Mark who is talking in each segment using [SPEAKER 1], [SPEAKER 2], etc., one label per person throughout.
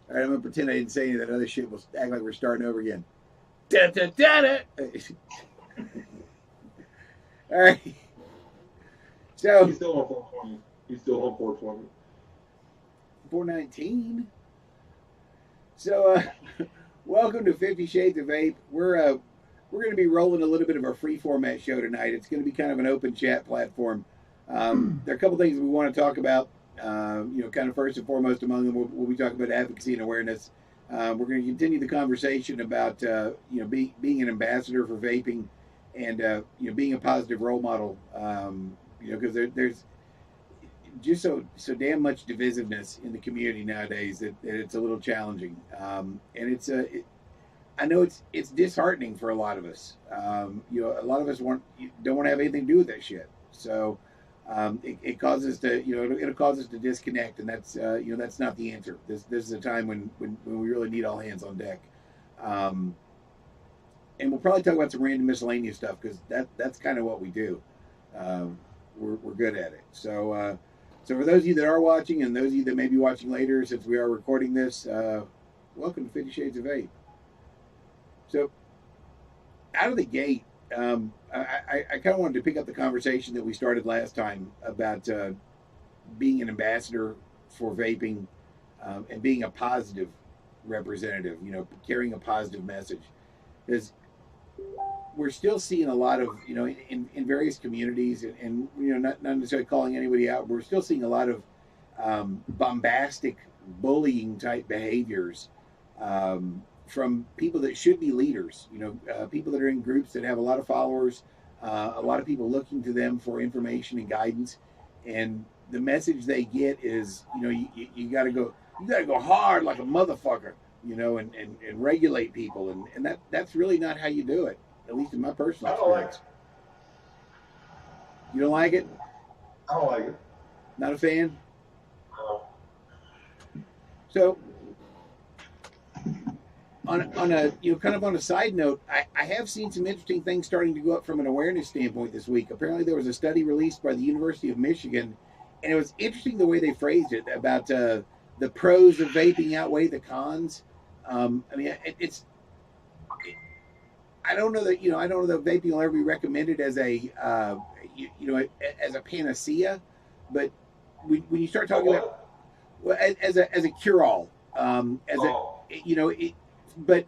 [SPEAKER 1] All right, I'm gonna pretend I didn't say any of that other shit. We'll act like we're starting over again. Da da da da. All right. So
[SPEAKER 2] He's still on 420. He's still on 420.
[SPEAKER 1] 419. So welcome to 50 Shades of Ape. We're going to be rolling a little bit of a free format show tonight. It's going to be kind of an open chat platform. There are a couple things we want to talk about. Kind of first and foremost among them, we'll be talking about advocacy and awareness. We're going to continue the conversation about being an ambassador for vaping, and being a positive role model. Because there's just so damn much divisiveness in the community nowadays that it's a little challenging, and I know it's disheartening for a lot of us. A lot of us don't want to have anything to do with that shit. So it causes to it'll cause us to disconnect, and that's not the answer. This is a time when we really need all hands on deck. And we'll probably talk about some random miscellaneous stuff because that's kind of what we do. We're good at it. So for those of you that are watching and those of you that may be watching later, since we are recording this, welcome to 50 Shades of Ape. So out of the gate, I kind of wanted to pick up the conversation that we started last time about being an ambassador for vaping, and being a positive representative, carrying a positive message. Because we're still seeing a lot of, in various communities, and not necessarily calling anybody out, we're still seeing a lot of bombastic bullying type behaviors from people that should be leaders, people that are in groups that have a lot of followers, a lot of people looking to them for information and guidance. And the message they get is, you got to go hard like a motherfucker, and regulate people. And that's really not how you do it, at least in my personal
[SPEAKER 2] I don't like
[SPEAKER 1] experience. You don't like it?
[SPEAKER 2] I don't like it.
[SPEAKER 1] Not a fan?
[SPEAKER 2] No.
[SPEAKER 1] So on a kind of on a side note, I have seen some interesting things starting to go up from an awareness standpoint this week. Apparently, there was a study released by the University of Michigan, and it was interesting the way they phrased it about the pros of vaping outweigh the cons. It's I don't know that I don't know that vaping will ever be recommended as a as a panacea, but when you start talking about as a cure all, as a
[SPEAKER 2] Oh,
[SPEAKER 1] but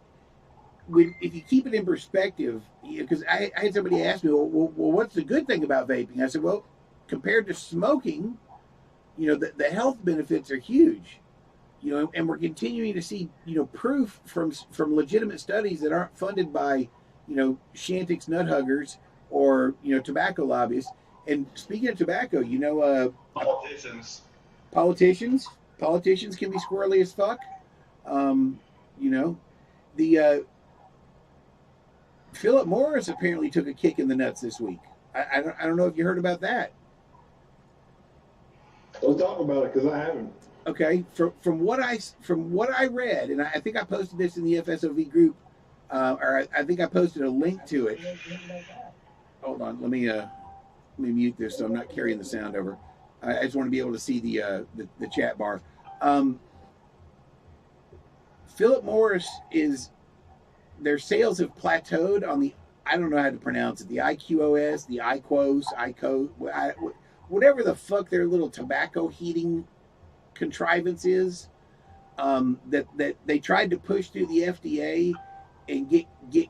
[SPEAKER 1] if you keep it in perspective, because I had somebody ask me, well, what's the good thing about vaping? I said, well, compared to smoking, the health benefits are huge. And we're continuing to see, proof from legitimate studies that aren't funded by, Shantix nut huggers or, tobacco lobbyists. And speaking of tobacco,
[SPEAKER 2] politicians.
[SPEAKER 1] politicians can be squirrely as fuck. Um, you know, the Philip Morris apparently took a kick in the nuts this week. I don't know if you heard about that.
[SPEAKER 2] Let's talk about it because I haven't.
[SPEAKER 1] Okay, from what I read, and I think I posted this in the FSOV group, or I think I posted a link to it. Hold on, let me mute this so I'm not carrying the sound over. I just want to be able to see the chat bar. Philip Morris is their sales have plateaued on the, I don't know how to pronounce it, the IQOS, the IQOS, whatever the fuck their little tobacco heating contrivance is, that they tried to push through the FDA and get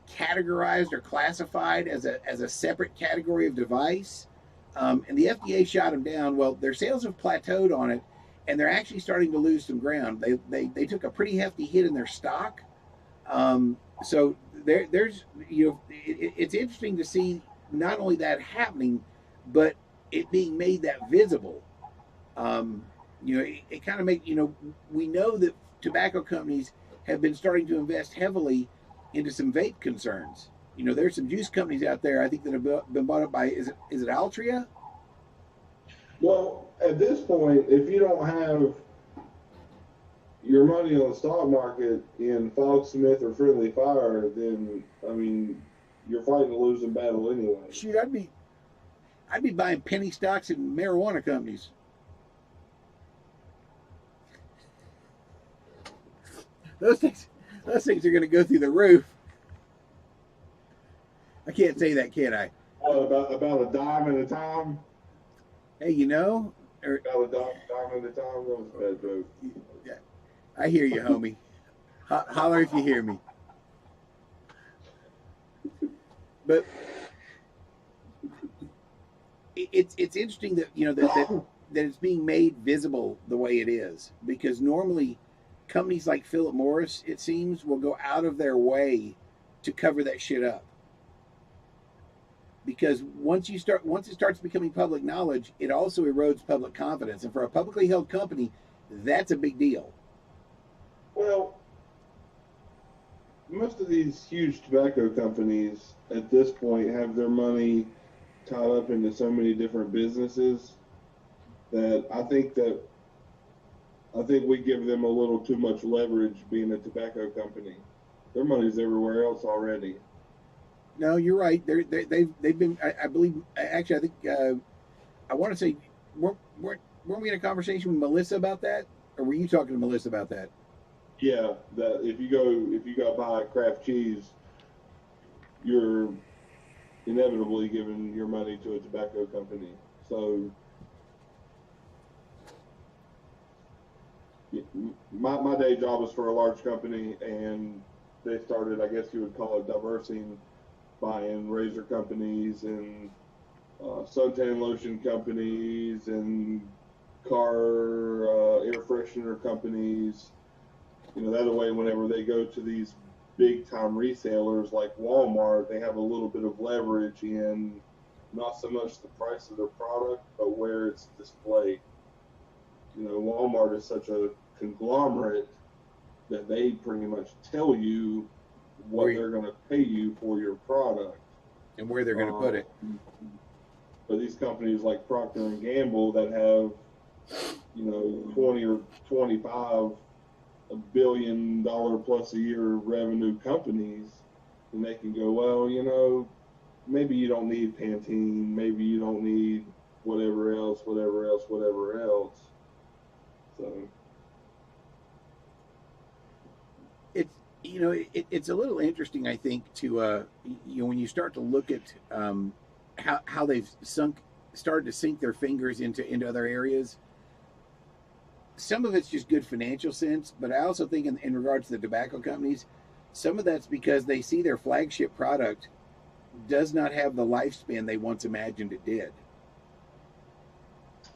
[SPEAKER 1] categorized or classified as a separate category of device, and the FDA shot them down. Well, their sales have plateaued on it, and they're actually starting to lose some ground. They took a pretty hefty hit in their stock. So there's it's interesting to see not only that happening, but it being made that visible. It kind of make we know that tobacco companies have been starting to invest heavily into some vape concerns. There's some juice companies out there I think that have been bought up by is it Altria?
[SPEAKER 2] Well, at this point, if you don't have your money on the stock market in Fox Smith or Friendly Fire, then I mean, you're fighting a losing battle anyway.
[SPEAKER 1] Shoot, I'd be buying penny stocks in marijuana companies. those things are going to go through the roof. I can't say that, can I?
[SPEAKER 2] About a dime at a time?
[SPEAKER 1] Hey, you know,
[SPEAKER 2] About a dime at a time? That was a bad joke.
[SPEAKER 1] yeah, I hear you, homie. Holler if you hear me. But it's interesting that that it's being made visible the way it is, because normally companies like Philip Morris, it seems, will go out of their way to cover that shit up. Because once it starts becoming public knowledge, it also erodes public confidence, and for a publicly held company, that's a big deal.
[SPEAKER 2] Well, most of these huge tobacco companies at this point have their money tied up into so many different businesses that I think we give them a little too much leverage being a tobacco company. Their money's everywhere else already.
[SPEAKER 1] No, you're right. They've been. I believe. Actually, I think. I want to say, weren't we in a conversation with Melissa about that, or were you talking to Melissa about that?
[SPEAKER 2] Yeah, that if you go buy Kraft cheese, you're inevitably giving your money to a tobacco company. So my day job was for a large company, and they started, I guess you would call it, diversing, buying razor companies and suntan lotion companies and car air freshener companies. That way, whenever they go to these big time resellers like Walmart, they have a little bit of leverage in not so much the price of their product, but where it's displayed. Walmart is such a conglomerate that they pretty much tell you what they're going to pay you for your product
[SPEAKER 1] and where they're going to put it.
[SPEAKER 2] But these companies like Procter and Gamble that have 20 or 25 $1 billion plus a year revenue companies, and they can go, well, maybe you don't need Pantene, maybe you don't need whatever else. So
[SPEAKER 1] it's a little interesting, I think, to when you start to look at how they've started to sink their fingers into other areas. Some of it's just good financial sense, but I also think in regards to the tobacco companies, some of that's because they see their flagship product does not have the lifespan they once imagined it did.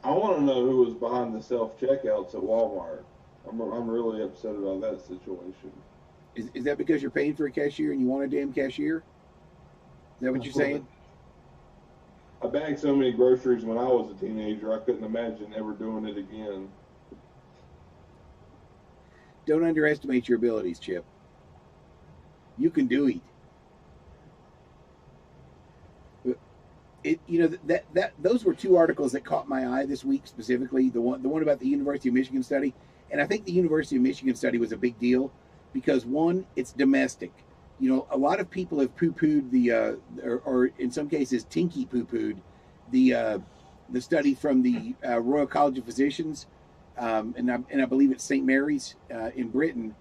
[SPEAKER 2] I want to know who was behind the self-checkouts at Walmart. I'm really upset about that situation.
[SPEAKER 1] Is that because you're paying for a cashier and you want a damn cashier? Is that what you're saying?
[SPEAKER 2] I bagged so many groceries when I was a teenager, I couldn't imagine ever doing it again.
[SPEAKER 1] Don't underestimate your abilities, Chip. You can do it. Those were two articles that caught my eye this week specifically. The one about the University of Michigan study, and I think the University of Michigan study was a big deal because, one, it's domestic. A lot of people have poo-pooed or in some cases tinky poo-pooed the study from the Royal College of Physicians. And I believe it's St. Mary's in Britain,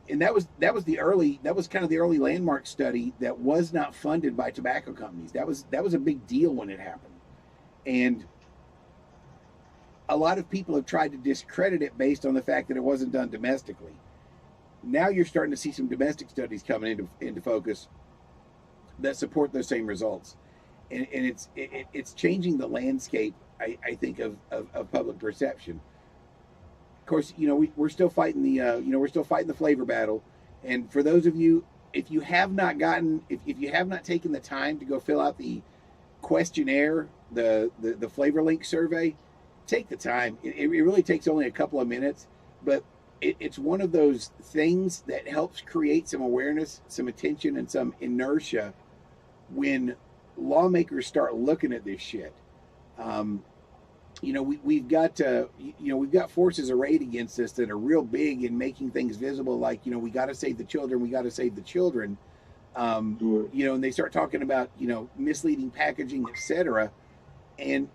[SPEAKER 1] and that was kind of the early landmark study that was not funded by tobacco companies. That was a big deal when it happened, and a lot of people have tried to discredit it based on the fact that it wasn't done domestically. Now you're starting to see some domestic studies coming into focus that support those same results, and it's changing the landscape, I think, of public perception. Of course, we're still fighting the flavor battle. And for those of you, if you have not taken the time to go fill out the questionnaire, the flavor link survey, take the time. It really takes only a couple of minutes, but it's one of those things that helps create some awareness, some attention, and some inertia when lawmakers start looking at this shit. We've got forces arrayed against us that are real big in making things visible. Like, we got to save the children. We got to save the children. And they start talking about, misleading packaging, etc. And,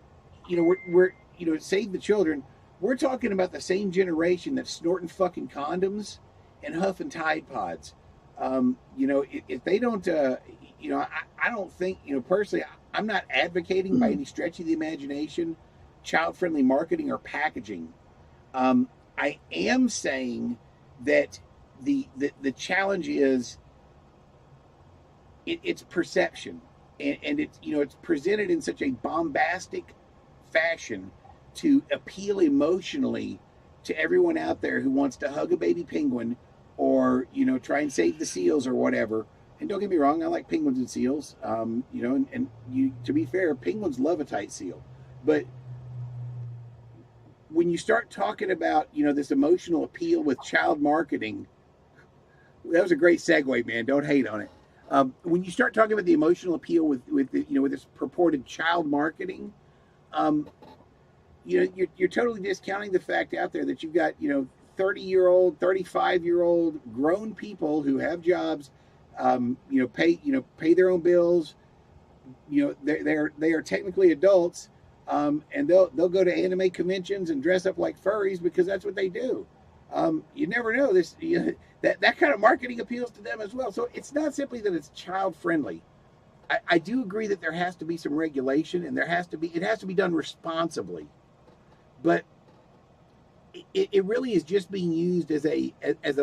[SPEAKER 1] we're save the children. We're talking about the same generation that's snorting fucking condoms and huffing Tide Pods. If they don't, I don't think, personally, I'm not advocating by any stretch of the imagination child-friendly marketing or packaging. I am saying that the challenge is it's perception, and it's presented in such a bombastic fashion to appeal emotionally to everyone out there who wants to hug a baby penguin or try and save the seals or whatever. And don't get me wrong, I like penguins and seals. To be fair, penguins love a tight seal, but when you start talking about this emotional appeal with child marketing, that was a great segue, man. Don't hate on it. When you start talking about the emotional appeal with this purported child marketing, you're totally discounting the fact out there that you've got 30-year-old, 35-year-old grown people who have jobs, pay their own bills. They are technically adults, and they'll go to anime conventions and dress up like furries because that's what they do. You never know this. That kind of marketing appeals to them as well. So it's not simply that it's child friendly. I do agree that there has to be some regulation, and it has to be done responsibly. But it really is just being used as a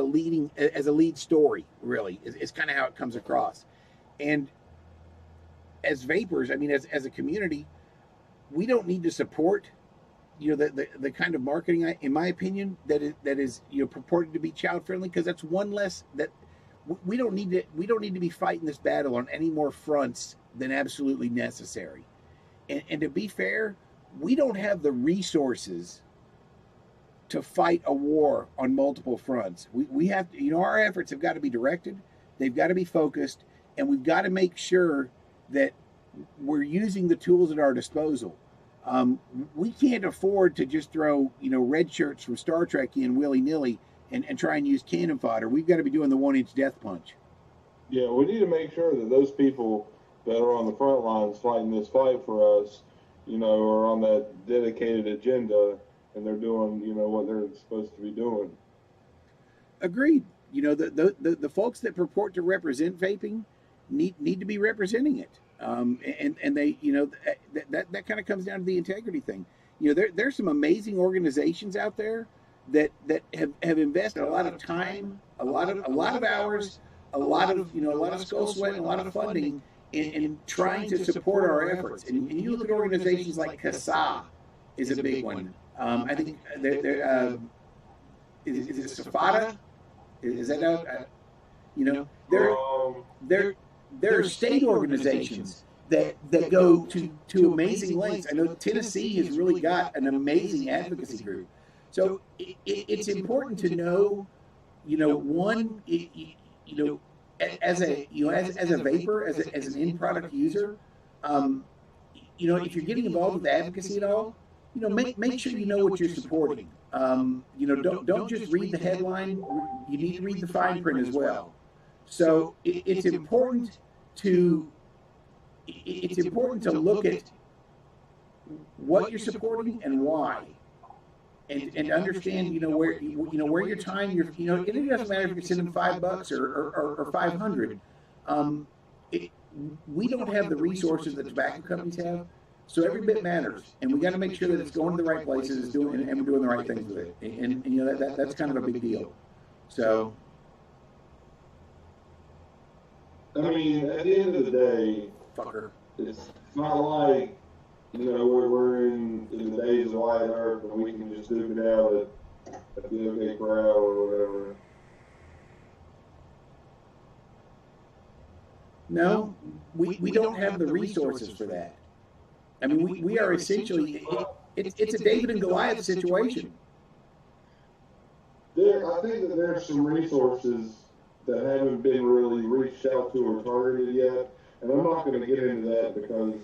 [SPEAKER 1] lead story. Really, is kind of how it comes across. And as vapors, I mean, as a community, we don't need to support the kind of marketing, in my opinion, that is purported to be child friendly, because that's one less that we don't need to be fighting this battle on any more fronts than absolutely necessary. And to be fair, we don't have the resources to fight a war on multiple fronts. We have to, our efforts have got to be directed, they've got to be focused, and we've got to make sure that we're using the tools at our disposal. We can't afford to just throw red shirts from Star Trek in willy-nilly and try and use cannon fodder. We've got to be doing the 1-inch death punch.
[SPEAKER 2] Yeah, we need to make sure that those people that are on the front lines fighting this fight for us, are on that dedicated agenda, and they're doing what they're supposed to be doing.
[SPEAKER 1] Agreed. The folks that purport to represent vaping need to be representing it. And they, that kind of comes down to the integrity thing. There's some amazing organizations out there that have invested a lot of time, a lot of hours, a lot of skull sweat, and a lot of funding in trying to support our efforts. And you look at organizations like CASA is a big one. I think is it SAFADA? Is that out? There are state organizations that go to amazing lengths. I know Tennessee has really got an amazing advocacy group. So it's important to know, one, as a vapor, as an end product user, if you're getting involved with advocacy at all, make sure you know what you're supporting. Don't just read the headline. You need to read the fine print as well. So it's important to look at what you're supporting and why, and understand where your time it doesn't matter if you're sending $5 or 500. We don't have the resources that tobacco companies have, so every bit matters, and we got to make sure that it's going to the right places, and we're doing the right things with it, and that's kind of a big deal. So,
[SPEAKER 2] I mean, at the end of the day,
[SPEAKER 1] fucker,
[SPEAKER 2] it's not like we're in the days of White Earth and we can just duke it out at the OK Corral or whatever.
[SPEAKER 1] No, we don't have the resources for that. I mean, we are essentially, it's a David and Goliath situation.
[SPEAKER 2] I think that there's some resources that haven't been really reached out to or targeted yet, and I'm not going to get into that because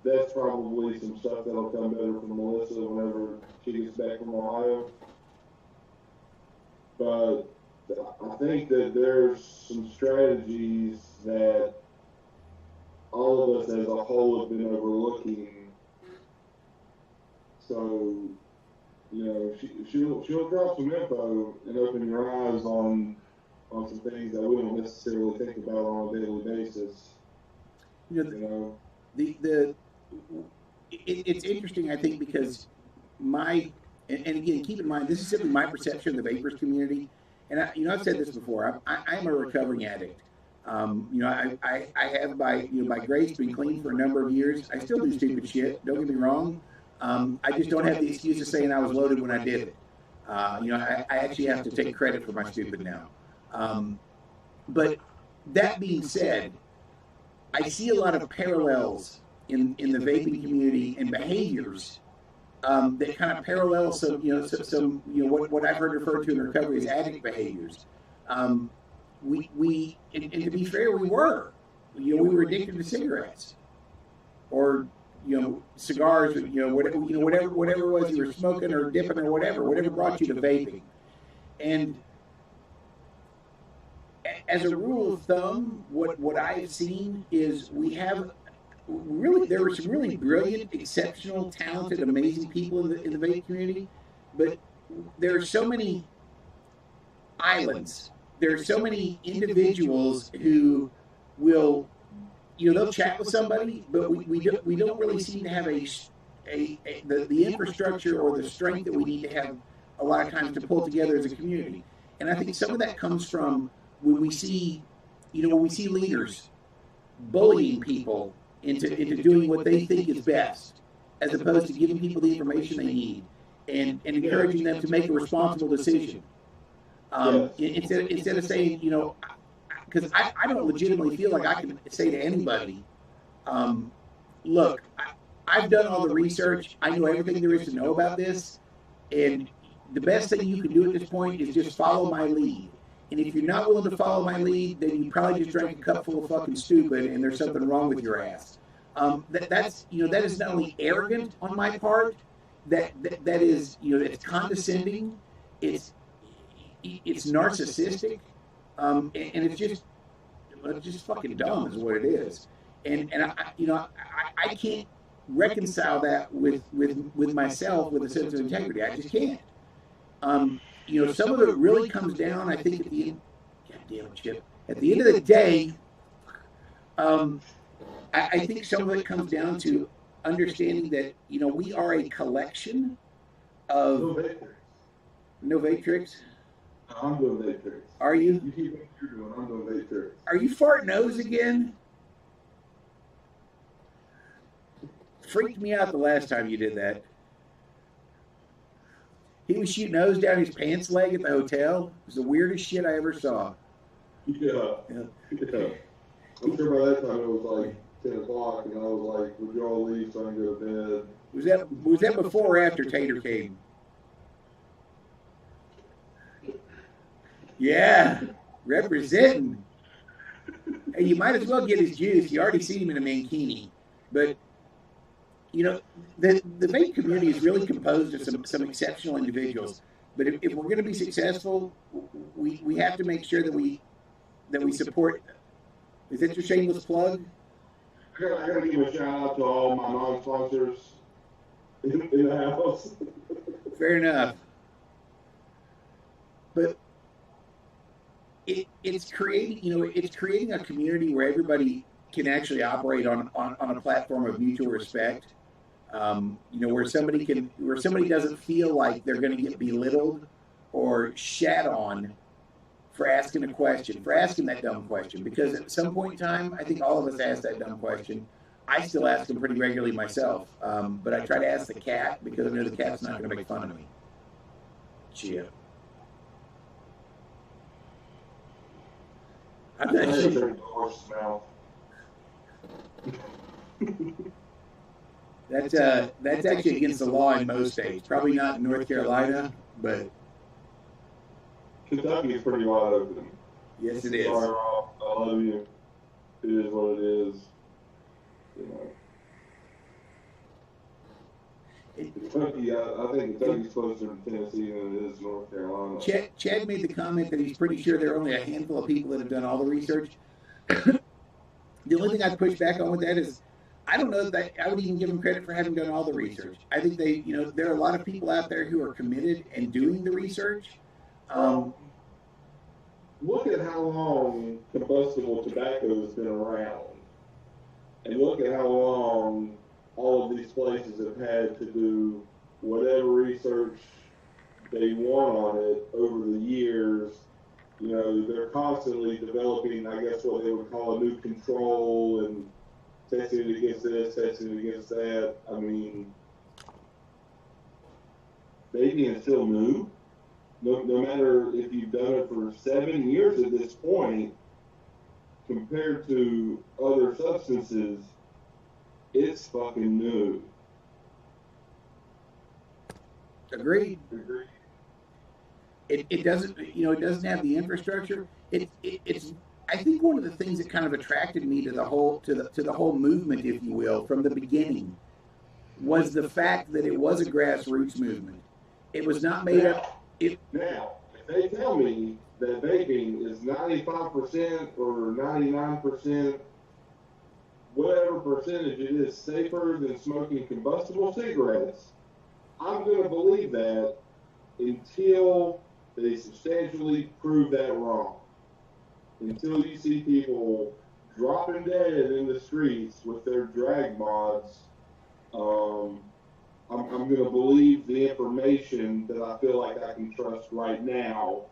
[SPEAKER 2] that's probably some stuff that'll come better from Melissa whenever she gets back from Ohio. But I think that there's some strategies that all of us as a whole have been overlooking. So you know, she'll drop some info and open your eyes on some things that we don't necessarily think about on a daily basis.
[SPEAKER 1] You know, it's interesting, I think, because and again, keep in mind, this is simply my perception of the vapors community. And I've said this before. I'm a recovering addict. I have by grace been clean for a number of years. I still do stupid shit. Don't get me wrong. I just don't have the excuse of saying I was loaded when I did it. I actually have to take credit for my stupid now. But that being said, I see a lot of parallels in the vaping community and behaviors that kind of parallel some what I've heard referred to in recovery as addict behaviors. We and to be fair, we were addicted to cigarettes or cigars, whatever it was you were smoking or dipping or whatever brought you to vaping. And as a rule of thumb, what I've seen is there were some really brilliant, exceptional, talented, amazing people in the vape community, but there are so many islands. There are so many individuals who will, they'll chat with somebody, but we don't really seem to have the infrastructure or the strength that we need to have a lot of times to pull together as a community. And I think some of that comes from when we see leaders bullying people into doing what they think is best, as opposed to giving people the information they need and encouraging them to make a responsible decision. Instead of saying, because I don't legitimately feel like I can say to anybody, look, I've done all the research. I know everything there is to know about this. And the best thing you can do at this point is just follow my lead. And if you're not willing to follow my lead, then you probably just drank a cup full of fucking stupid and there's something wrong with your ass. That is not only arrogant on my part, that is, it's condescending, it's narcissistic, and it's just fucking dumb is what it is. And I can't reconcile that with myself with a sense of integrity. I just can't. Some of it really comes down, I think, at the end. God damn it, Chip. At the end of the day, I think some of it comes down to understanding that we are a collection of no vape tricks.
[SPEAKER 2] I'm doing vape tricks.
[SPEAKER 1] Are you?
[SPEAKER 2] You keep what you're doing. I'm doing vape tricks.
[SPEAKER 1] Are you farting nose again? Freaked me out the last time you did that. He was shooting nose down his pants leg at the hotel. It was the weirdest shit I ever saw.
[SPEAKER 2] Yeah. I'm sure by that time it was like 10 o'clock, and I was like, would you all leave so I can go to bed?
[SPEAKER 1] Was that before or after Tater came? Yeah, representing. Hey, you might as well get his juice. You already seen him in a mankini. But the vape community is really composed of some exceptional individuals. But if we're going to be successful, we have to make sure that we support. Is that your shameless plug?
[SPEAKER 2] I got to give a shout out to all my non-sponsors in the house.
[SPEAKER 1] Fair enough. But it's creating a community where everybody can actually operate on a platform of mutual respect. Where somebody doesn't feel like they're going to get belittled or shat on for asking a question, for asking that dumb question. Because at some point in time, I think all of us ask that dumb question. I still ask them pretty regularly myself, but I try to ask the cat because I know the cat's not going to make fun of me. Chia. I'm not sure. That's actually against the law in most states. Probably not in North Carolina, but
[SPEAKER 2] Kentucky is pretty wide open.
[SPEAKER 1] Yes, it is.
[SPEAKER 2] Sorry, Rob. I love you. It is what it is. Kentucky, I think Kentucky's closer to Tennessee than it is North Carolina.
[SPEAKER 1] Chad made the comment that he's pretty sure there are only a handful of people that have done all the research. The only thing I'd push back on with that is I don't know that I would even give them credit for having done all the research. I think they, there are a lot of people out there who are committed and doing the research.
[SPEAKER 2] Well, look at how long combustible tobacco has been around, and look at how long all of these places have had to do whatever research they want on it over the years. They're constantly developing, I guess, what they would call a new control and testing it against this, testing it against that. I mean, vaping is still new. No matter if you've done it for 7 years at this point, compared to other substances, it's fucking new.
[SPEAKER 1] Agreed. It doesn't, it doesn't have the infrastructure. It's. I think one of the things that kind of attracted me to the whole movement, if you will, from the beginning, was the fact that it was a grassroots movement. It was not made up.
[SPEAKER 2] Now, if they tell me that vaping is 95% or 99%, whatever percentage it is, safer than smoking combustible cigarettes, I'm going to believe that until they substantially prove that wrong. Until you see people dropping dead in the streets with their drag mods, I'm going to believe the information that I feel like I can trust right now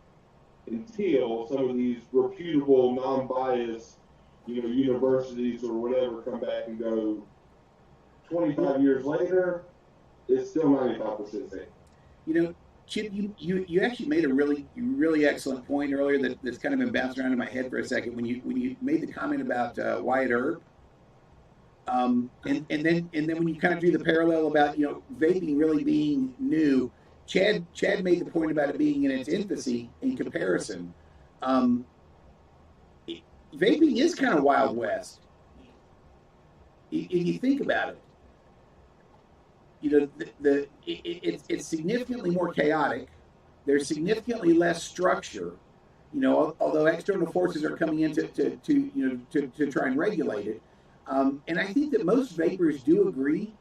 [SPEAKER 2] until some of these reputable, non-biased, universities or whatever come back and go, 25 years later, it's still 95% safe.
[SPEAKER 1] Chip, you actually made a really excellent point earlier that's kind of been bouncing around in my head for a second when you made the comment about Wyatt Earp. And then when you kind of drew the parallel about vaping really being new, Chad made the point about it being in its infancy in comparison. Vaping is kind of Wild West. If you think about it, it's significantly more chaotic. There's significantly less structure. Although external forces are coming in to try and regulate it. And I think that most vapors do agree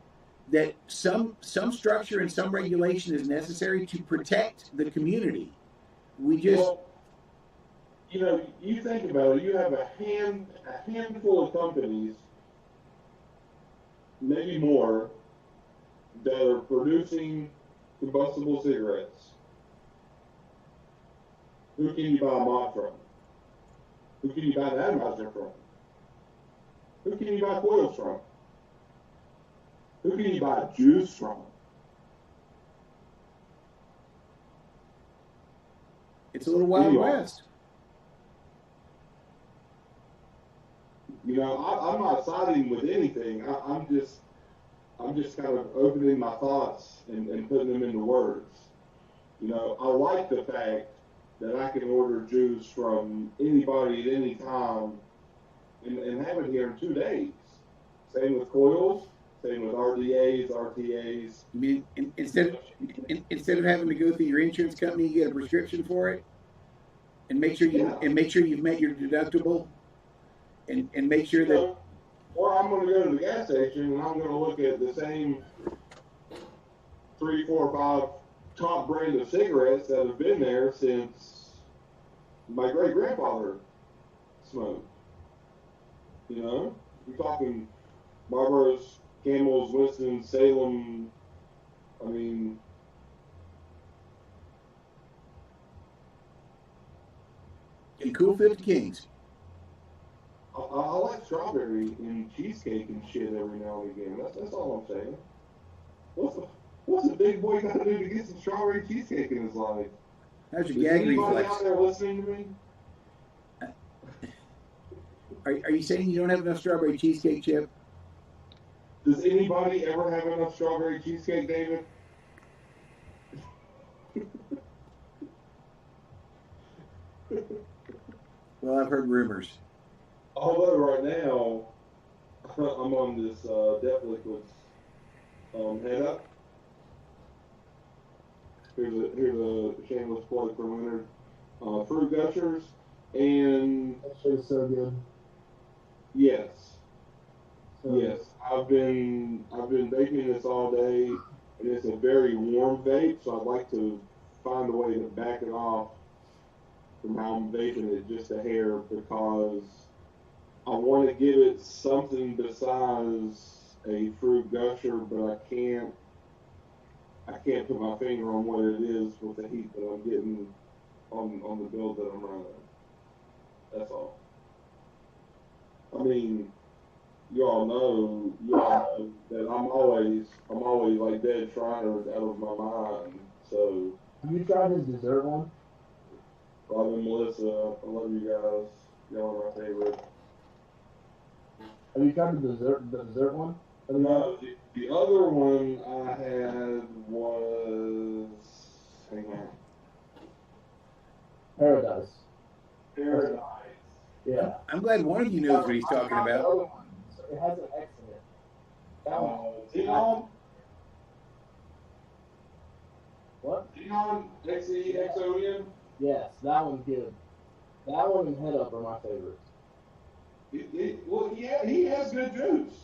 [SPEAKER 1] that some structure and some regulation is necessary to protect the community.
[SPEAKER 2] You think about it. You have a handful of companies, maybe more, that are producing combustible cigarettes. Who can you buy a mod from? Who can you buy an atomizer from? Who can you buy coils from? Who can you buy juice from?
[SPEAKER 1] It's a little Wild West.
[SPEAKER 2] I'm not siding with anything. I'm just kind of opening my thoughts and putting them into words. I like the fact that I can order juice from anybody at any time and have it here in 2 days. Same with coils, same with RDAs, RTAs.
[SPEAKER 1] I mean, instead of having to go through your insurance company, you get a prescription for it, and make sure you've met your deductible, and make sure that.
[SPEAKER 2] Or I'm going to go to the gas station and I'm going to look at the same 3, 4, 5 top brand of cigarettes that have been there since my great grandfather smoked. You're talking Marlboros, Camels, Winston, Salem. I mean,
[SPEAKER 1] and Cool 50 Kings.
[SPEAKER 2] I like strawberry in cheesecake and shit every now and again. That's all I'm saying. What's a big boy got to do to get some strawberry cheesecake in his life?
[SPEAKER 1] How's your gag reflex?
[SPEAKER 2] Anybody out there listening to me?
[SPEAKER 1] Are you saying you don't have enough strawberry cheesecake, Chip?
[SPEAKER 2] Does anybody ever have enough strawberry cheesecake, David?
[SPEAKER 1] Well, I've heard rumors.
[SPEAKER 2] Although right now, I'm on this Def Liquids head up. Here's a shameless plug for winter. Fruit Gushers, and
[SPEAKER 3] that shit is so good.
[SPEAKER 2] Yes. Yes. I've been vaping this all day, and it's a very warm vape, so I'd like to find a way to back it off from how I'm vaping it just a hair because I want to give it something besides a fruit gusher, but I can't put my finger on what it is with the heat that I'm getting on the build that I'm running. That's all. I mean, you all know that I'm always like dead Shriners out of my mind. So
[SPEAKER 3] Have you tried his dessert one?
[SPEAKER 2] Rob and Melissa, I love you guys. Y'all are my favorite.
[SPEAKER 3] Have you tried the dessert one?
[SPEAKER 2] No, the other one I had was hang on.
[SPEAKER 3] Paradise.
[SPEAKER 2] Paradise.
[SPEAKER 3] Yeah.
[SPEAKER 1] I'm glad one of you knows what he's talking about.
[SPEAKER 3] The other one. It has an X in it. That one.
[SPEAKER 2] Xenon?
[SPEAKER 3] What?
[SPEAKER 2] Xenon? XEXON?
[SPEAKER 3] Yes, that one's good. That one and Head Up are my favorites.
[SPEAKER 2] Well, yeah, he has good juice.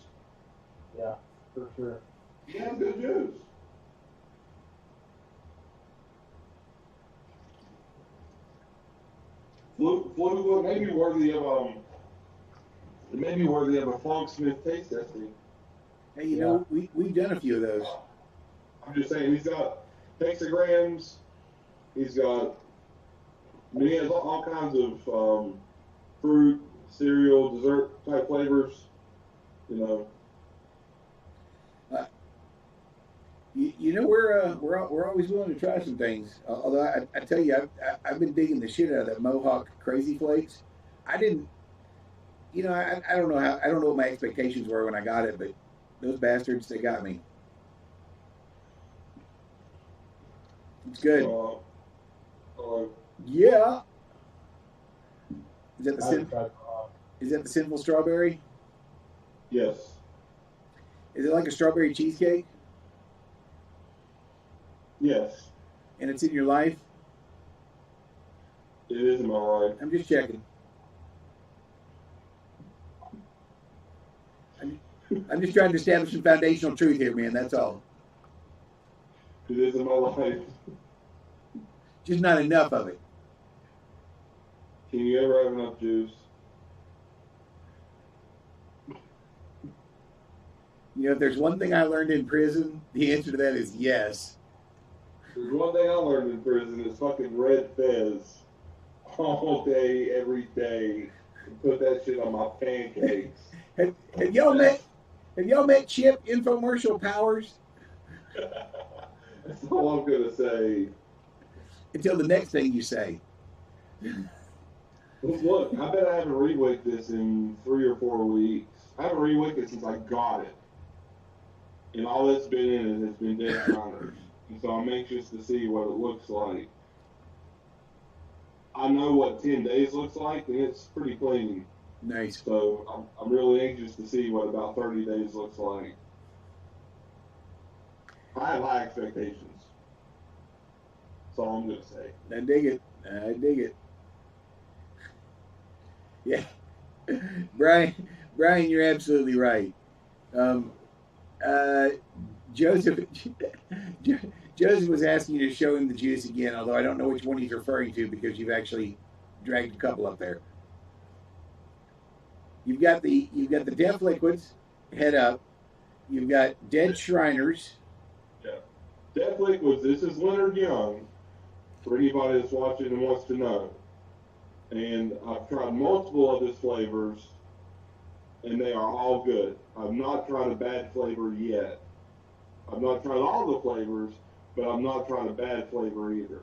[SPEAKER 3] Yeah, for sure.
[SPEAKER 2] He has good juice. Flu may be worthy of a Fog Smith taste testing.
[SPEAKER 1] Hey, you know, we've done a few of those.
[SPEAKER 2] I'm just saying, he's got hexagrams. He has all kinds of fruit, cereal, dessert type flavors. You know.
[SPEAKER 1] You know, we're always willing to try some things. Although I tell you, I've been digging the shit out of that Mohawk Crazy Flakes. I didn't, you know, I don't know what my expectations were when I got it, but those bastards, they got me. It's good. Yeah. Is that the Sinful Strawberry?
[SPEAKER 2] Yes.
[SPEAKER 1] Is it like a strawberry cheesecake?
[SPEAKER 2] Yes.
[SPEAKER 1] And it's in your life?
[SPEAKER 2] It is in my life.
[SPEAKER 1] I'm just checking. I'm just trying to establish some foundational truth here, man. That's all.
[SPEAKER 2] It is in my life.
[SPEAKER 1] Just not enough of it.
[SPEAKER 2] Can you ever have enough juice?
[SPEAKER 1] You know, if there's one thing I learned in prison, the answer to that is yes.
[SPEAKER 2] There's one thing I learned in prison is fucking Red Fez all day, every day, and put that shit on my pancakes.
[SPEAKER 1] Have y'all met Chip Infomercial Powers?
[SPEAKER 2] That's all I'm gonna say.
[SPEAKER 1] Until the next thing you say.
[SPEAKER 2] Look, I bet I haven't rewicked this in 3 or 4 weeks. I haven't rewicked it since I got it. And all that's been in it has been dead counters. And so I'm anxious to see what it looks like. I know what 10 days looks like, and it's pretty clean.
[SPEAKER 1] Nice.
[SPEAKER 2] So I'm really anxious to see what about 30 days looks like. I have high expectations. That's all I'm going to say.
[SPEAKER 1] I dig it. Yeah. Brian, you're absolutely right. Joseph was asking you to show him the juice again, although I don't know which one he's referring to because you've actually dragged a couple up there. You've got the Def Liquids, Head Up. You've got Dead Shriners.
[SPEAKER 2] Yeah. Def Liquids, this is Leonard Young, for anybody that's watching and wants to know. And I've tried multiple of his flavors, and they are all good. I've not tried a bad flavor yet. I've not tried all the flavors, but I've not tried a bad flavor either.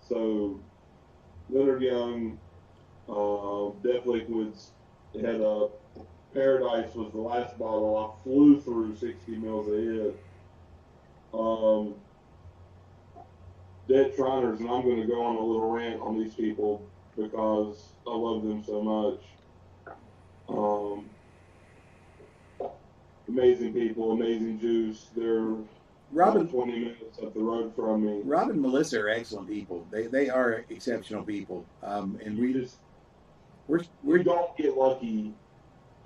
[SPEAKER 2] So, Leonard Young, Def Liquids, Head Up. Paradise was the last bottle. I flew through 60 mils a hit. Dead Shriners, and I'm going to go on a little rant on these people because I love them so much. Amazing people, amazing juice. They're
[SPEAKER 1] Robin,
[SPEAKER 2] 20 minutes up the road from me.
[SPEAKER 1] Rob and Melissa are excellent people. They are exceptional people. And we
[SPEAKER 2] don't get lucky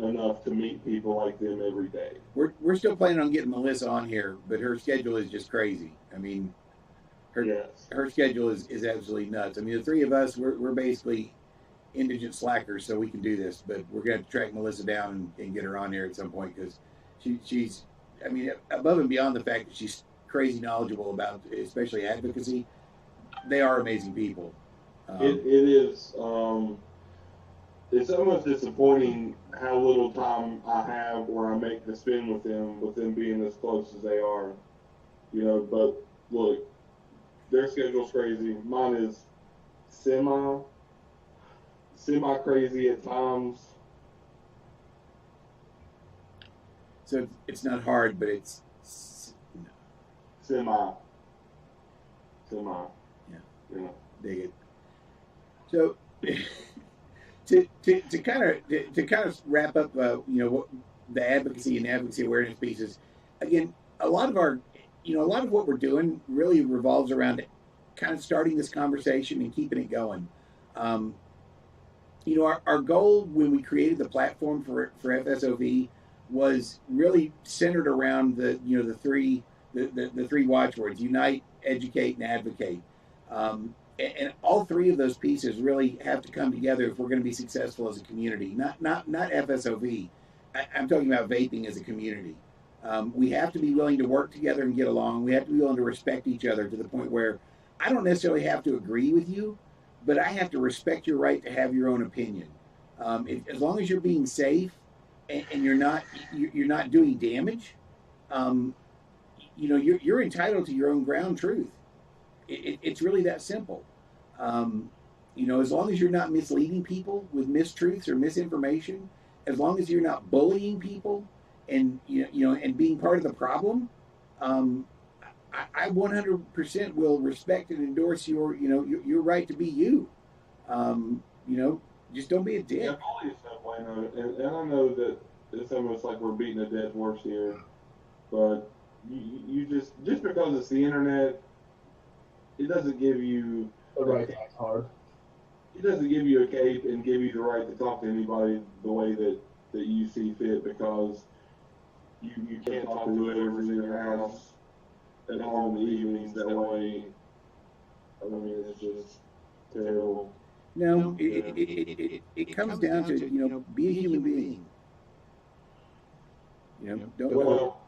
[SPEAKER 2] enough to meet people like them every day.
[SPEAKER 1] We're still planning on getting Melissa on here, but her schedule is just crazy. I mean, her schedule is absolutely nuts. I mean, the three of us, we're basically indigent slackers, so we can do this. But we're going to track Melissa down and get her on here at some point because she's, I mean, above and beyond the fact that she's crazy knowledgeable about, especially advocacy, they are amazing people.
[SPEAKER 2] It is. It's almost disappointing how little time I have or I make to spend with them being as close as they are. You know, but look, their schedule's crazy. Mine is semi crazy at times.
[SPEAKER 1] So it's not hard, but it's
[SPEAKER 2] semi.
[SPEAKER 1] Yeah. Dig it. So to kind of wrap up, you know, what the advocacy and advocacy awareness pieces. Again, a lot of what we're doing really revolves around kind of starting this conversation and keeping it going. You know, our goal when we created the platform for FSOV was really centered around the three watchwords: unite, educate, and advocate. And all three of those pieces really have to come together if we're going to be successful as a community. Not FSOV. I'm talking about vaping as a community. We have to be willing to work together and get along. We have to be willing to respect each other to the point where I don't necessarily have to agree with you, but I have to respect your right to have your own opinion. As long as you're being safe and you're not doing damage, you know, you're entitled to your own ground truth. It's really that simple. You know, as long as you're not misleading people with mistruths or misinformation, as long as you're not bullying people and and being part of the problem, I 100% will respect and endorse your right to be you. You know, just don't be a dick.
[SPEAKER 2] Yeah, bullying stuff, and I know that it's almost like we're beating a dead horse here, but you just because it's the internet, it doesn't give you
[SPEAKER 3] the right to act hard.
[SPEAKER 2] It doesn't give you a cape and give you the right to talk to anybody the way that you see fit, because you can't talk to whoever's in your house at home in the evenings that way. I mean, it's just terrible.
[SPEAKER 1] No, it comes down to, you know, be a human being. You know, don't.
[SPEAKER 2] Well,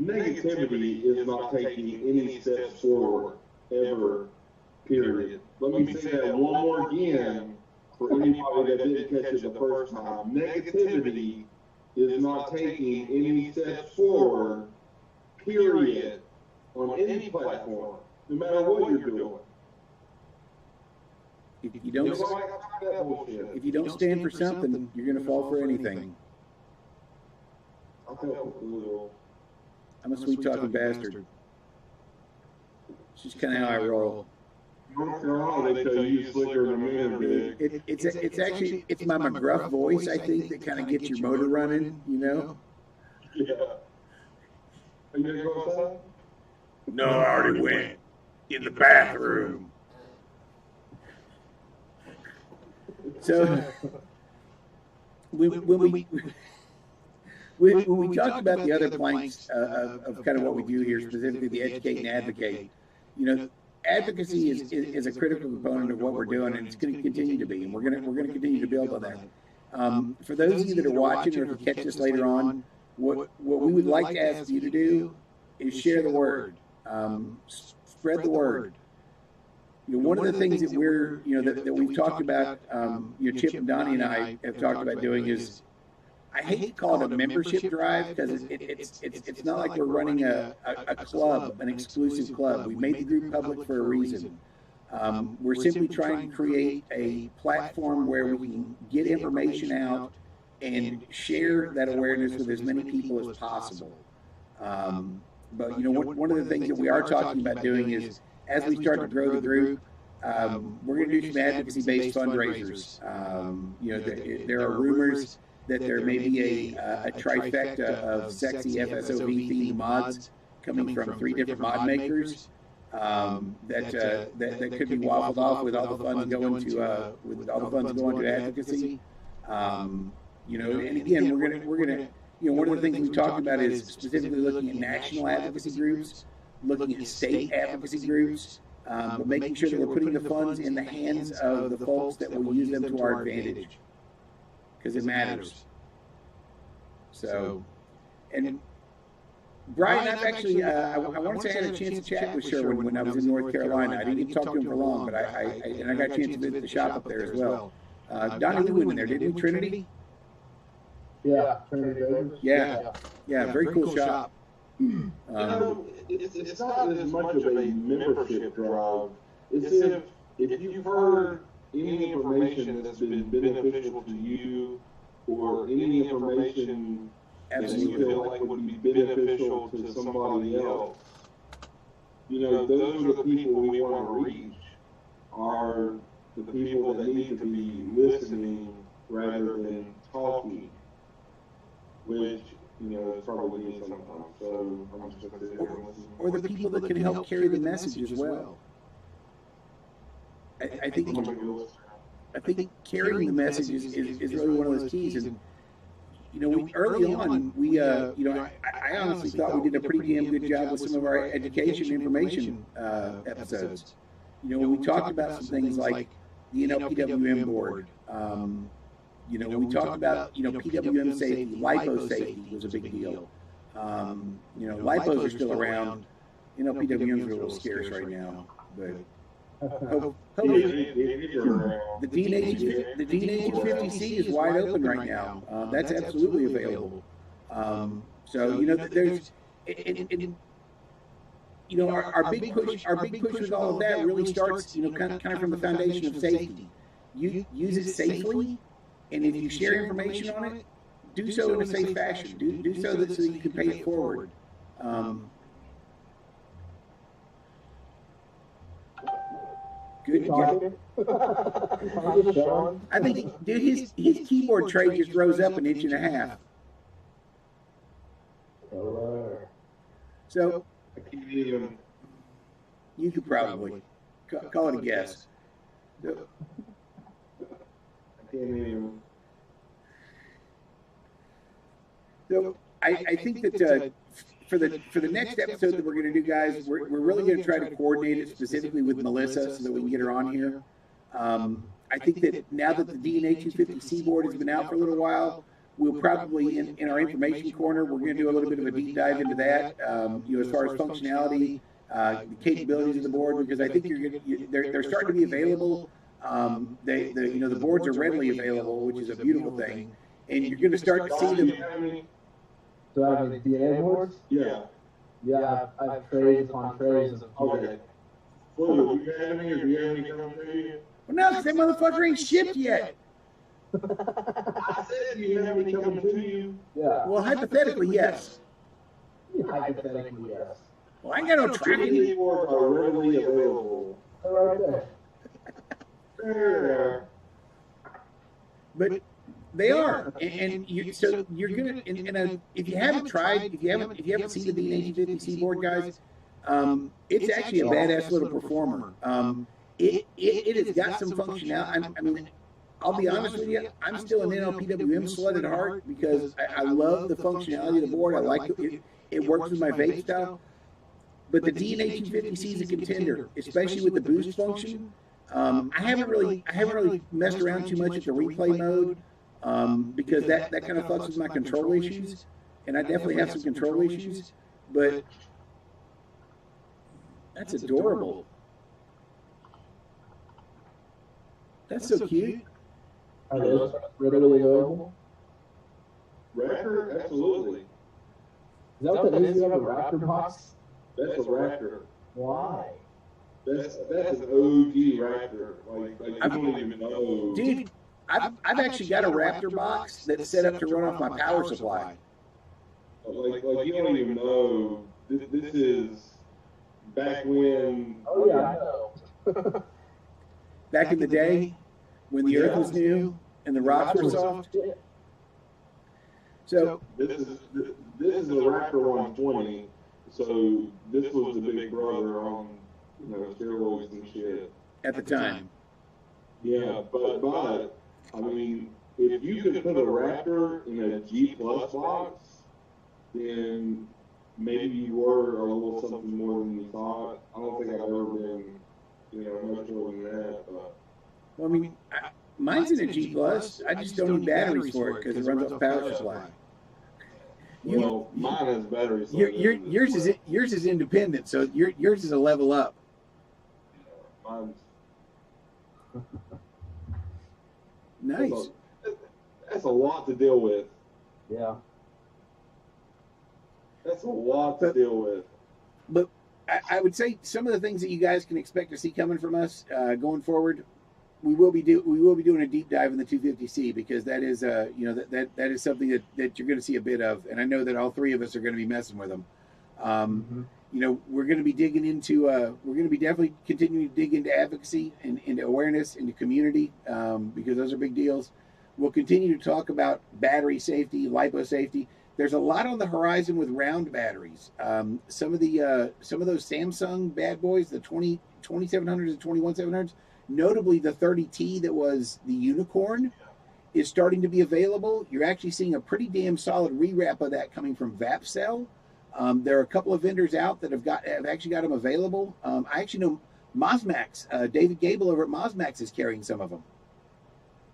[SPEAKER 2] negativity is not taking any steps forward ever. Period. Let me say that one more again for anybody that didn't catch it the first time. Negativity is not taking any steps forward. Period. On any platform, no matter what you're doing.
[SPEAKER 1] If you don't stand for something, you're going to fall for anything. I'm a sweet talking bastard. It's just kind of how I roll.
[SPEAKER 2] North Carolina, they tell you slicker than men are big.
[SPEAKER 1] It's actually my McGruff voice, I think, that kind of gets your motor running, you know?
[SPEAKER 2] Yeah. Are you going to go outside?
[SPEAKER 1] No, I already went. In the bathroom. So, when we talked about the other planks of kind of what we do here, specifically the educate and advocate, you know, advocacy is a critical component of what we're doing, and it's going to continue to be, and we're going to continue to build on that. For those of you that are watching, or if you catch this later on, what we would like to ask you to do is share the word, spread the word. You know, one of the things that we're, you know, that we've talked about, you know, Chip and Donnie and I have talked about doing is, I hate to call it a membership drive, because it's not like we're running a club, an exclusive club. We made the group public for a reason. We're simply trying to create a platform where we can get information out and share that awareness with as many people as possible. But, you know, one of the things that we are talking about doing is, as we start to grow the group, we're going to do some advocacy-based fundraisers. You know, there are rumors that there may be a trifecta of sexy FSOV themed mods coming from 3 different mod makers that could be waffled off with all the funds going to advocacy. You know, and again, we're gonna, you know, one of the things we've talked about is specifically looking at national advocacy groups, looking at state advocacy groups, but making sure that we're putting the funds in the hands of the folks that will use them to our advantage, because it matters. So, and Brian, I've actually, I want to say I had a chance to chat with Sherwin when I was in North Carolina. I didn't get to talk to him for long, but I got a chance to visit the shop up there as well. Donnie, we went in there, didn't we, Trinity?
[SPEAKER 3] Yeah, Trinity Bakers.
[SPEAKER 1] Yeah, very cool shop.
[SPEAKER 2] You know, it's not as much of a membership drive. It's if you've heard any information that's been beneficial to you, or any information that you feel like would be beneficial to somebody else, you know, those are the people we want to reach, are the people that need to be listening rather than talking, which, you know, is probably me sometimes. So I'm just going to sit here and listen.
[SPEAKER 1] Or the people that can help carry the message as well. I think carrying the message is really one of those keys. And you know, we early on, you know, I honestly thought we did a pretty damn good job with some of our education information episodes. You know, we talked about some things like the NLPWM board. You know, we talked about, you know, PWM safety, lipo safety was a big deal. You know, lipos are still around. You know, PWMs are a little scarce right now, but hopefully the DNA 250C is wide open right now. That's absolutely available. So you know, there's, you know, our big push with all of that really starts, you know, kind of from the foundation of safety. You use it safely. And if you share information on it, do so in a safe fashion. Do so that you can pay it forward. Good. I think, dude, his keyboard tray just rose up 1.5 inches. So you could probably call it a guess. So I think that for the next episode that we're going to do, guys, we're really going to try to coordinate it specifically with Melissa so that we can get her on here. I think that now that the DNA 250C board has been out for a little while, we'll probably in our information corner, we're going to do a little bit of a deep dive into that. You know, as far as functionality, the capabilities of the board, because I think they're starting to be available. You know, the boards are readily available, which is a beautiful thing, and you're going to start to see them.
[SPEAKER 3] Do I have any DNA boards?
[SPEAKER 2] Yeah.
[SPEAKER 3] Yeah, I've trays upon trays of
[SPEAKER 2] okay. Well, do you have any, or do you have any coming to you?
[SPEAKER 1] Well, no, because that motherfucker ain't shipped yet.
[SPEAKER 2] I said, do you have any coming to you?
[SPEAKER 3] Yeah.
[SPEAKER 1] Well, hypothetically, yes.
[SPEAKER 3] Hypothetically, yes.
[SPEAKER 1] Well, I ain't got no tracking.
[SPEAKER 2] DNA boards are readily available.
[SPEAKER 3] Right there.
[SPEAKER 2] There.
[SPEAKER 1] But they are, and so you're gonna. And if you haven't tried, if you haven't seen the DNA 250C board, guys, it's actually a badass little performer. It has got some functionality. I mean, I'll be honest with you, I'm still an NLPWM slut at heart because I love the functionality of the board. I like it. It works with my vape style. But the DNA 250C is a contender, especially with the boost function. I haven't really messed around too much with the replay mode because that kind of fucks with my control issues, and I definitely have some control issues. But that's adorable. That's so cute.
[SPEAKER 3] Are those readily available?
[SPEAKER 2] Raptor? Absolutely.
[SPEAKER 3] Is that what that is? You have a Raptor box?
[SPEAKER 2] That's a Raptor.
[SPEAKER 3] Why?
[SPEAKER 2] That's an OG Raptor. Like you don't even know.
[SPEAKER 1] Dude, I've actually got a Raptor box that's set up to run off my power supply.
[SPEAKER 2] Like you don't even know. This is back when.
[SPEAKER 3] Oh yeah, I know.
[SPEAKER 1] Back in the day, when the earth was new and the rocks were soft. So
[SPEAKER 2] this is a Raptor 120. So this was the big brother on, you know, steroids and shit
[SPEAKER 1] at the time.
[SPEAKER 2] Yeah, but I mean, if you could put a Raptor in a G Plus box, then maybe you were a little something more than you thought. I don't think I've ever been, much more than that. But
[SPEAKER 1] Well, I mean, mine's in a G plus. I just don't need batteries for it because it runs off power supply.
[SPEAKER 2] Well, mine has batteries.
[SPEAKER 1] Yours is independent, so yours is a level up.
[SPEAKER 2] Mine's
[SPEAKER 1] nice.
[SPEAKER 2] That's a lot to deal with.
[SPEAKER 3] Yeah.
[SPEAKER 2] That's a lot to deal with.
[SPEAKER 1] But I would say some of the things that you guys can expect to see coming from us going forward, we will be doing a deep dive in the 250C because that is that is something that you're going to see a bit of, and I know that all three of us are going to be messing with them. We're going to be digging into we're going to be definitely continuing to dig into advocacy and into awareness, into community, because those are big deals. We'll continue to talk about battery safety, lipo safety. There's a lot on the horizon with round batteries. Some of those Samsung bad boys, the 2700s and 21700s, notably the 30T that was the unicorn, is starting to be available. You're actually seeing a pretty damn solid rewrap of that coming from Vapcell. There are a couple of vendors out that have actually got them available. I actually know Mosmax, David Gable over at Mosmax is carrying some of them.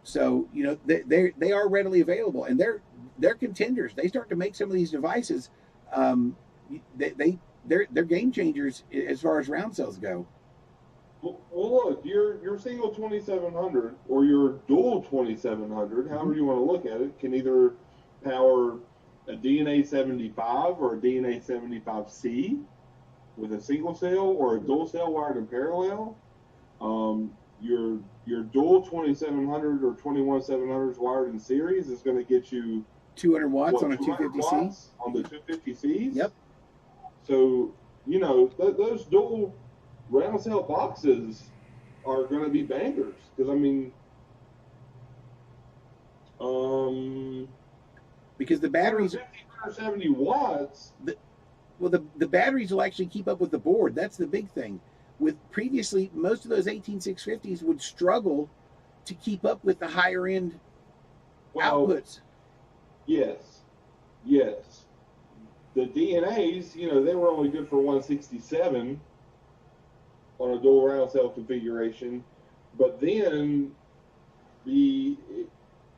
[SPEAKER 1] So they are readily available, and they're contenders. They start to make some of these devices. They're game changers as far as round cells go.
[SPEAKER 2] Well, look, your single 2700 or your dual 2700, however you want to look at it, can either power a DNA 75 or a DNA 75C with a single cell or a dual cell wired in parallel. Your dual 2700 or 21700s wired in series is going to get you
[SPEAKER 1] 200 watts on a 250C.
[SPEAKER 2] On the 250Cs.
[SPEAKER 1] Yep.
[SPEAKER 2] So those dual round cell boxes are going to be bangers because
[SPEAKER 1] because the batteries
[SPEAKER 2] 170 watts.
[SPEAKER 1] The batteries will actually keep up with the board. That's the big thing. With previously, most of those 18650s would struggle to keep up with the higher end outputs.
[SPEAKER 2] Yes. The DNAs, they were only good for 167 on a dual round cell configuration, but then the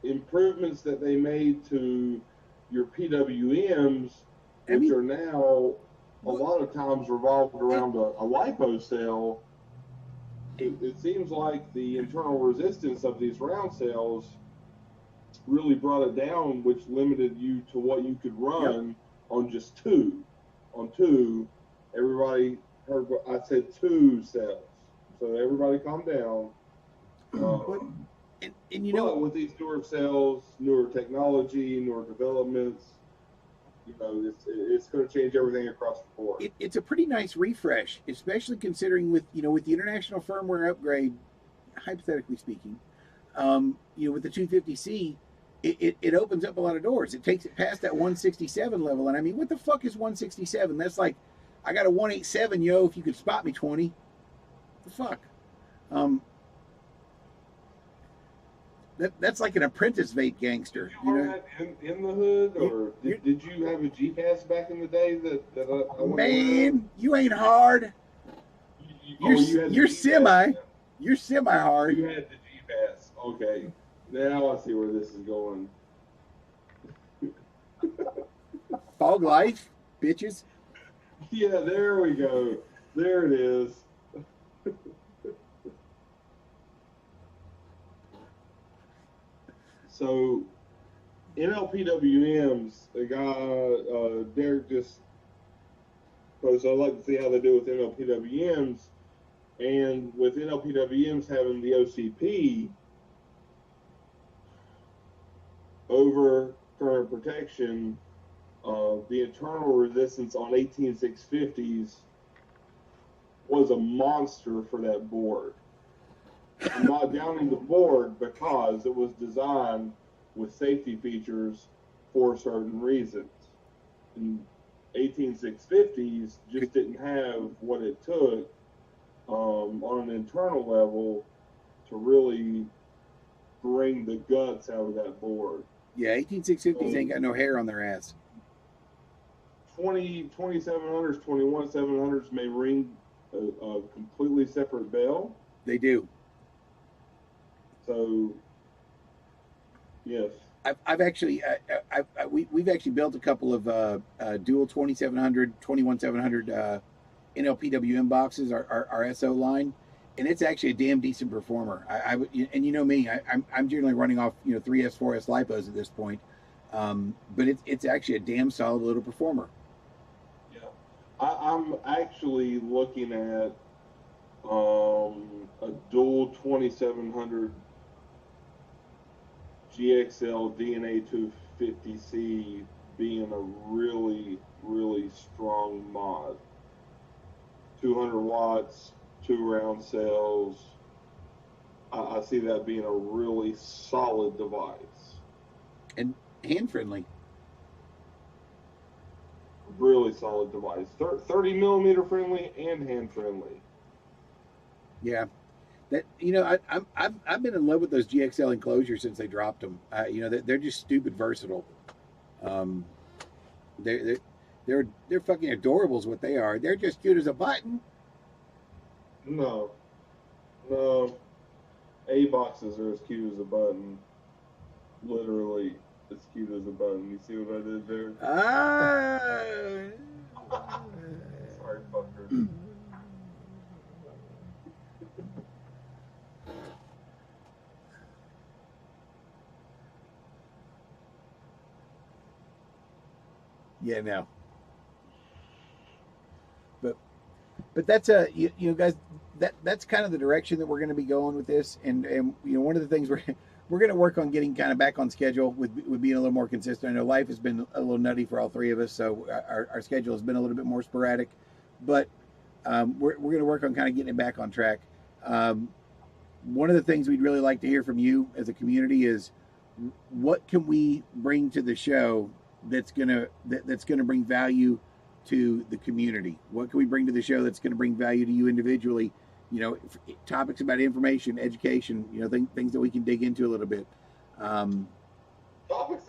[SPEAKER 2] improvements that they made to your PWMs, which are now a lot of times revolved around a lipo cell, it seems like the internal resistance of these round cells really brought it down, which limited you to what you could run on just two. On two, everybody heard what I said, 2 cells. So everybody calm down. But with these newer cells, newer technology, newer developments, it's going to change everything across the board.
[SPEAKER 1] It's a pretty nice refresh, especially considering with the international firmware upgrade, hypothetically speaking, with the 250C, it opens up a lot of doors. It takes it past that 167 level, and I mean, what the fuck is 167? That's like, I got a 187, yo. If you could spot me, 20. What the fuck? That's like an apprentice vape gangster.
[SPEAKER 2] In the hood, or did you have a G-Pass back in the day that I
[SPEAKER 1] man, you ain't hard. You're semi. You're semi-hard.
[SPEAKER 2] You had the G-Pass. Okay. Now I see where this is going.
[SPEAKER 1] Fog life, bitches.
[SPEAKER 2] Yeah, there we go. There it is. So, NLPWMs, the guy, Derek just posted, I'd like to see how they do with NLPWMs. And with NLPWMs having the OCP over current protection, the internal resistance on 18650s was a monster for that board. I'm not downing the board because it was designed with safety features for certain reasons. And 18650s just didn't have what it took on an internal level to really bring the guts out of that board.
[SPEAKER 1] Yeah, 18650s ain't got no hair on their ass.
[SPEAKER 2] 2700s, 21700s may ring a completely separate bell.
[SPEAKER 1] They do.
[SPEAKER 2] So, yes.
[SPEAKER 1] I've actually, we've actually built a couple of dual 2700, 21700 NLPWM boxes, our SO line, and it's actually a damn decent performer. And you know me, I'm generally running off 3S, 4S lipos at this point, but it's actually a damn solid little performer.
[SPEAKER 2] Yeah, I'm actually looking at a dual 2700 GXL DNA 250C being a really, really strong mod. 200 watts, 2 round cells. I see that being a really solid device.
[SPEAKER 1] And hand friendly.
[SPEAKER 2] Really solid device. 30 millimeter friendly and hand friendly.
[SPEAKER 1] Yeah. That I've been in love with those GXL enclosures since they dropped them. They're just stupid versatile. They're fucking adorable is what they are. They're just cute as a button.
[SPEAKER 2] No, A boxes are as cute as a button. Literally as cute as a button. You see what I did there? Sorry, fucker.
[SPEAKER 1] Yeah, no. But that's guys, that's kind of the direction that we're going to be going with this, and one of the things we're going to work on getting kind of back on schedule with being a little more consistent. I know life has been a little nutty for all three of us, so our schedule has been a little bit more sporadic, but we're going to work on kind of getting it back on track. One of the things we'd really like to hear from you as a community is what can we bring to the show that's gonna bring value to the community. What can we bring to the show that's going to bring value to you individually? Topics about information, education, things that we can dig into a little bit.
[SPEAKER 2] Topics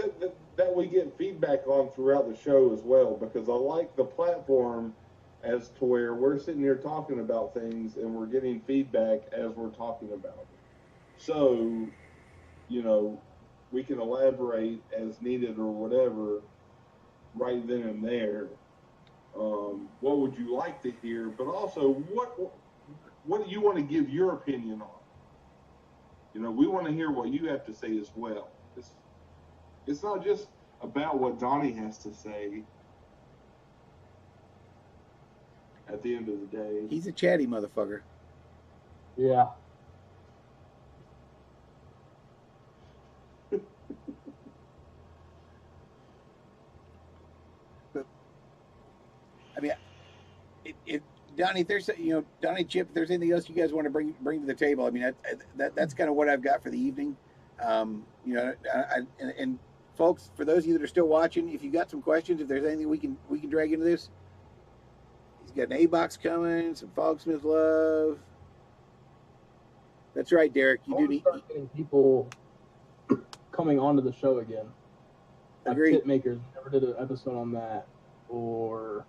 [SPEAKER 2] that we get feedback on throughout the show as well, because I like the platform as to where we're sitting here talking about things and we're getting feedback as we're talking about it. So, we can elaborate as needed or whatever right then and there. What would you like to hear? But also, what do you want to give your opinion on? We want to hear what you have to say as well. It's not just about what Donnie has to say. At the end of the day,
[SPEAKER 1] he's a chatty motherfucker.
[SPEAKER 3] Yeah.
[SPEAKER 1] I mean, if Donnie, if there's Donnie, Chip, if there's anything else you guys want to bring to the table, I mean that's kind of what I've got for the evening. And folks, for those of you that are still watching, if you got some questions, if there's anything we can drag into this, he's got an A box coming, some Fogsmith love. That's right, Derek. You do need
[SPEAKER 3] start getting people coming onto the show again.
[SPEAKER 1] Agreed.
[SPEAKER 3] Like Tip Makers, never did an episode on that, or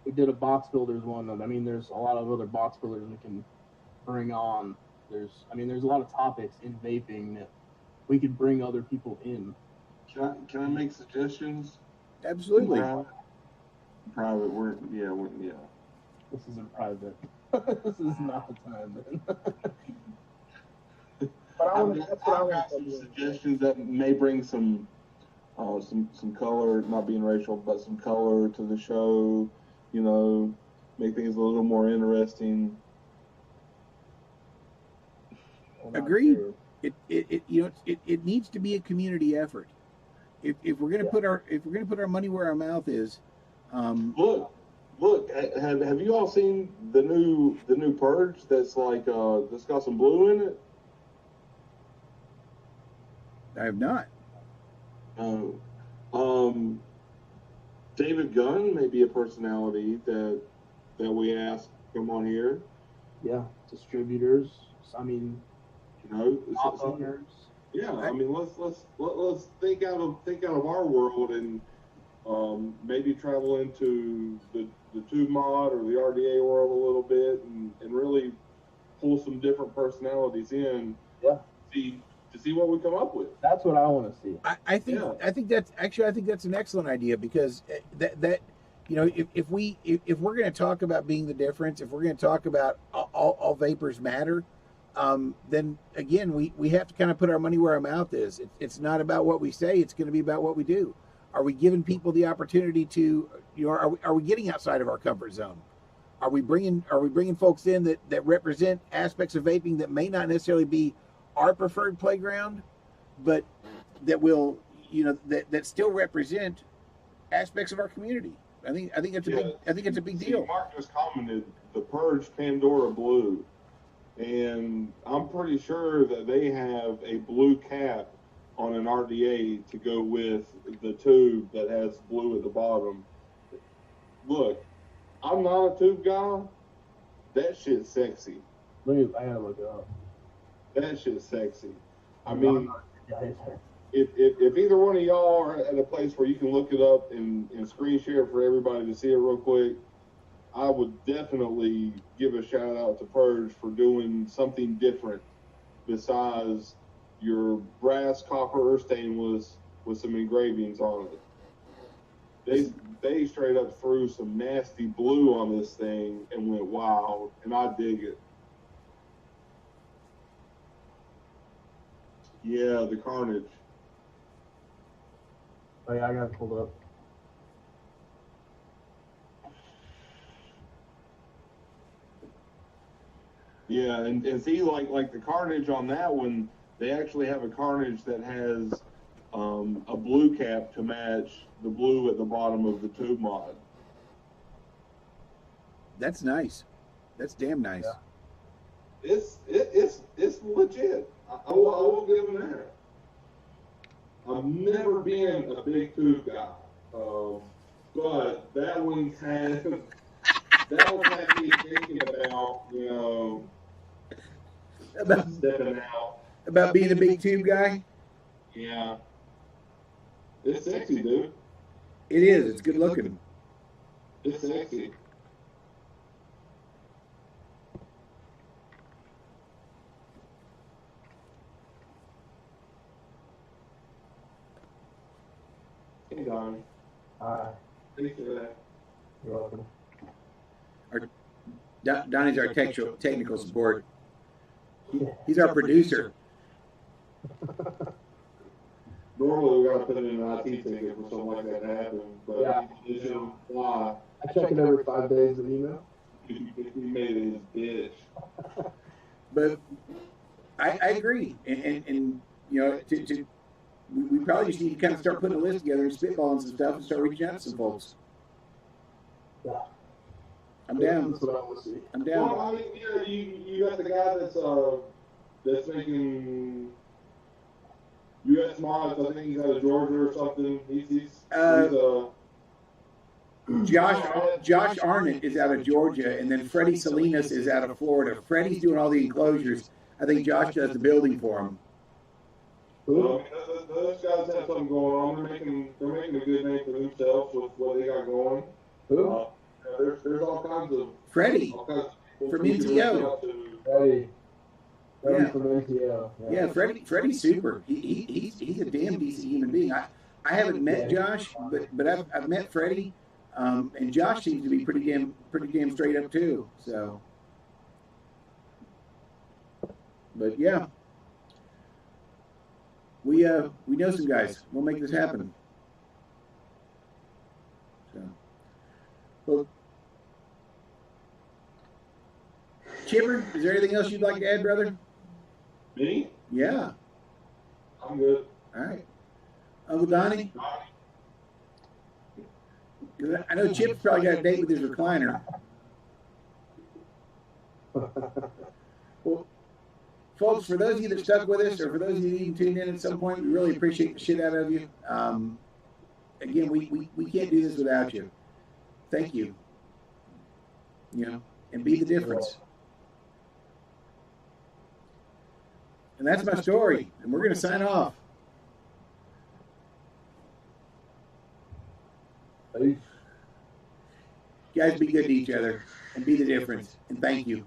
[SPEAKER 3] we did a box builders one. I mean, there's a lot of other box builders we can bring on. There's a lot of topics in vaping that we could bring other people in.
[SPEAKER 2] Can I make suggestions?
[SPEAKER 1] Absolutely.
[SPEAKER 2] Private work, yeah.
[SPEAKER 3] This isn't private. This is not the time, then. But
[SPEAKER 2] I've got some suggestions that may bring some color, not being racial, but some color to the show. Make things a little more interesting.
[SPEAKER 1] Agreed. It needs to be a community effort. If we're gonna put our money where our mouth is.
[SPEAKER 2] Look! Have you all seen the new purge that's that's got some blue in it?
[SPEAKER 1] I have not.
[SPEAKER 2] David Gunn may be a personality that we ask come on here.
[SPEAKER 3] Yeah, distributors. I mean,
[SPEAKER 2] You know,
[SPEAKER 3] Shop owners.
[SPEAKER 2] yeah. I mean, let's think out of our world and maybe travel into the tube mod or the RDA world a little bit and really pull some different personalities in.
[SPEAKER 3] Yeah.
[SPEAKER 2] To see what we come up with.
[SPEAKER 3] That's what I want to see.
[SPEAKER 1] I think that's an excellent idea, because that you know, if we're going to talk about being the difference, if we're going to talk about all vapors matter, then again we have to kind of put our money where our mouth is. It's not about what we say; it's going to be about what we do. Are we giving people the opportunity to, you know, are we getting outside of our comfort zone? Are we bringing folks in that represent aspects of vaping that may not necessarily be our preferred playground, but that will, you know, that still represent aspects of our community? I think it's a big deal.
[SPEAKER 2] Mark just commented the Purge Pandora Blue, and I'm pretty sure that they have a blue cap on an RDA to go with the tube that has blue at the bottom. Look, I'm not a tube guy. That shit's sexy.
[SPEAKER 3] I gotta look it up.
[SPEAKER 2] That shit's sexy. I mean, if either one of y'all are at a place where you can look it up and screen share for everybody to see it real quick, I would definitely give a shout out to Purge for doing something different besides your brass, copper, or stainless with some engravings on it. They straight up threw some nasty blue on this thing and went wild, and I dig it. Yeah, the Carnage.
[SPEAKER 3] Oh yeah, I got it pulled up.
[SPEAKER 2] Yeah, and see, like the Carnage on that one, they actually have a Carnage that has a blue cap to match the blue at the bottom of the tube mod.
[SPEAKER 1] That's nice. That's damn nice.
[SPEAKER 2] Yeah. It's legit. I will give them that. I've never been a big tube guy, but that one has me thinking about, you know,
[SPEAKER 1] about
[SPEAKER 2] stepping out.
[SPEAKER 1] About being a big tube guy?
[SPEAKER 2] Yeah. It's sexy, dude.
[SPEAKER 1] It is. It's good looking.
[SPEAKER 2] It's sexy. Hey, Donnie.
[SPEAKER 3] Hi.
[SPEAKER 2] Thanks for that.
[SPEAKER 3] You're welcome.
[SPEAKER 1] Donnie's our technical support. He's our producer.
[SPEAKER 2] Normally, we gotta put in an IT ticket for something like that to happen, but
[SPEAKER 3] yeah.
[SPEAKER 2] Why?
[SPEAKER 3] I check it every 5 days of email.
[SPEAKER 2] You made it his bitch.
[SPEAKER 1] But I agree, and you know, we probably just need to kind of start putting a list together and spitballing some stuff and start reaching out to some folks.
[SPEAKER 3] Yeah.
[SPEAKER 1] I'm down.
[SPEAKER 3] That's what I want to see.
[SPEAKER 1] I'm down.
[SPEAKER 2] Well, I mean, yeah, you got the guy that's making U.S. mods. I think he's out of Georgia or something.
[SPEAKER 1] Josh Arnott is out of Georgia, and then Freddie Salinas is out of Florida. Freddie's doing all the enclosures. I think Josh does the building for him.
[SPEAKER 2] Well, those guys have something going on. They're making a good name for themselves with what they got going.
[SPEAKER 3] Who?
[SPEAKER 2] There's all kinds of
[SPEAKER 1] Freddie from NTO.
[SPEAKER 3] Freddie
[SPEAKER 1] Yeah.
[SPEAKER 3] from NTO.
[SPEAKER 1] Yeah, Freddie's super. He's a damn decent human being. I haven't met Josh, but I've met Freddie, and Josh seems to be pretty damn straight up too. So, but yeah, we know some guys. We'll make this happen. So, well, Chipper, is there anything else you'd like to add, brother?
[SPEAKER 2] Me?
[SPEAKER 1] Yeah.
[SPEAKER 2] I'm good.
[SPEAKER 1] All right. Uncle Donnie? I know Chip's probably got a date with his recliner. Well, folks, for those of you that stuck with us, or for those of you that even tuned in at some point, we really appreciate the shit out of you. Again, we can't do this without you. Thank you. You know, and be the difference. And that's my story. And we're going to sign off.
[SPEAKER 3] Peace.
[SPEAKER 1] Guys, be good to each other and be the difference. And thank you.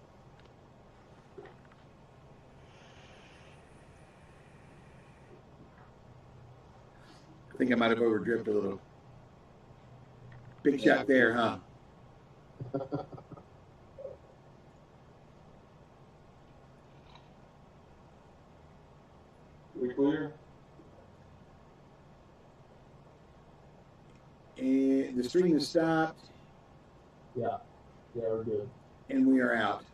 [SPEAKER 1] I think I might have overdripped a little. Big shot there, huh?
[SPEAKER 2] We clear?
[SPEAKER 1] And the stream has stopped.
[SPEAKER 3] Yeah, we're good.
[SPEAKER 1] And we are out.